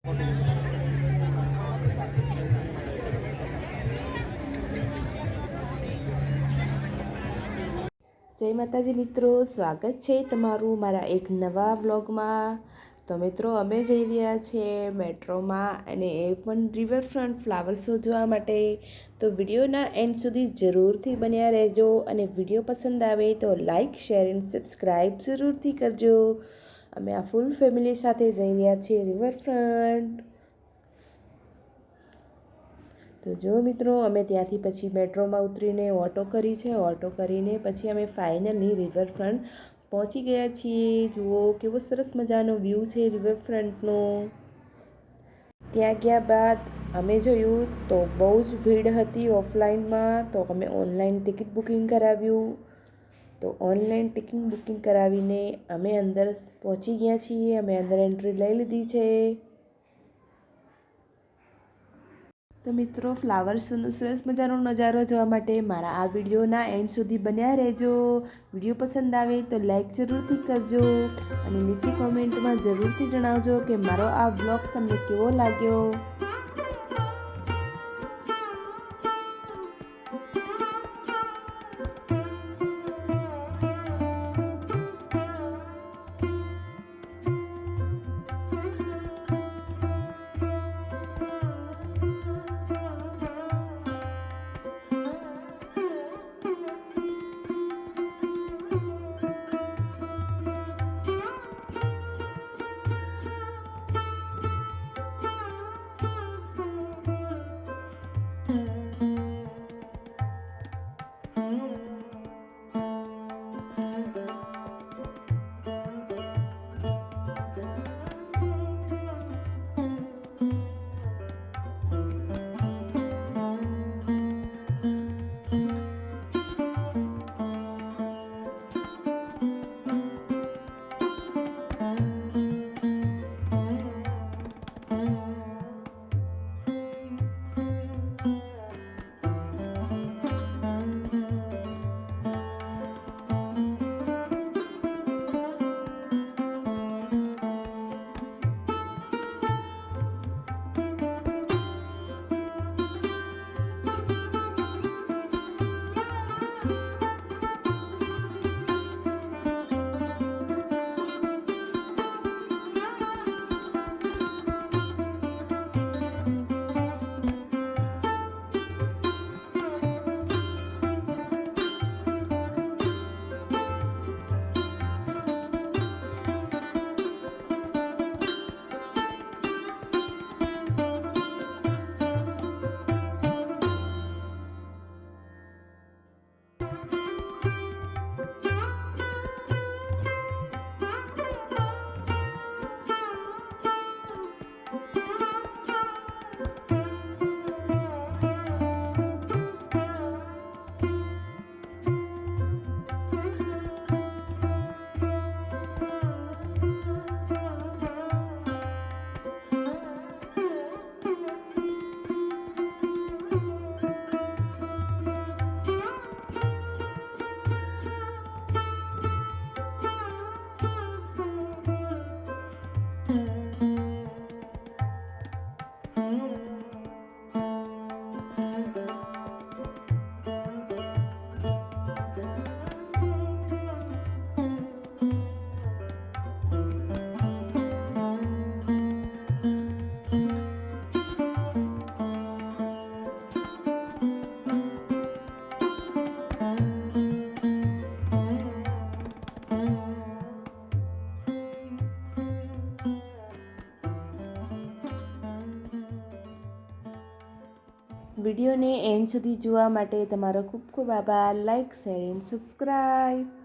જય માતાજી મિત્રો, સ્વાગત છે તમારું મારા એક નવા વ્લોગમાં। તો મિત્રો અમે જઈ રહ્યા છીએ મેટ્રોમાં અને એ પણ રિવરફ્રન્ટ ફ્લાવર શો જોવા માટે। તો વિડીયોના એન્ડ સુધી જરૂરથી બન્યા રહેજો અને વિડીયો પસંદ આવે તો લાઇક શેર એન્ડ સબસ્ક્રાઈબ જરૂરથી કરજો। અમે આ ફૂલ ફેમિલી સાથે જઈ રહ્યા છીએ રિવરફ્રન્ટ। તો જો મિત્રો અમે ત્યાંથી પછી મેટ્રોમાં ઉતરીને ઓટો કરી છે। ઓટો કરીને પછી અમે ફાઇનલી રિવરફ્રન્ટ પહોંચી ગયા છીએ। જુઓ કેવો સરસ મજાનો વ્યૂ છે રિવરફ્રન્ટનો। ત્યાં ગયા બાદ અમે જોયું તો બહુ જ ભીડ હતી ઓફલાઈનમાં, તો અમે ઓનલાઈન ટિકિટ બુકિંગ કરાવ્યું। તો ઓનલાઈન ટિકિટ બુકિંગ કરાવીને અમે અંદર પહોંચી ગયા છીએ। અમે અંદર એન્ટ્રી લઈ લીધી છે। તો મિત્રો ફ્લાવર શોનો સરસ મજાનો નજારો જોવા માટે મારા આ વિડીયોના એન્ડ સુધી બન્યા રહેજો। વિડીયો પસંદ આવે તો લાઈક જરૂરથી કરજો અને નીચે કોમેન્ટમાં જરૂરથી જણાવજો કે મારો આ બ્લોગ તમને કેવો લાગ્યો। વિડીયોને એન્ડ સુધી જોવા માટે તમારો ખૂબ ખૂબ આભાર। Like share and subscribe.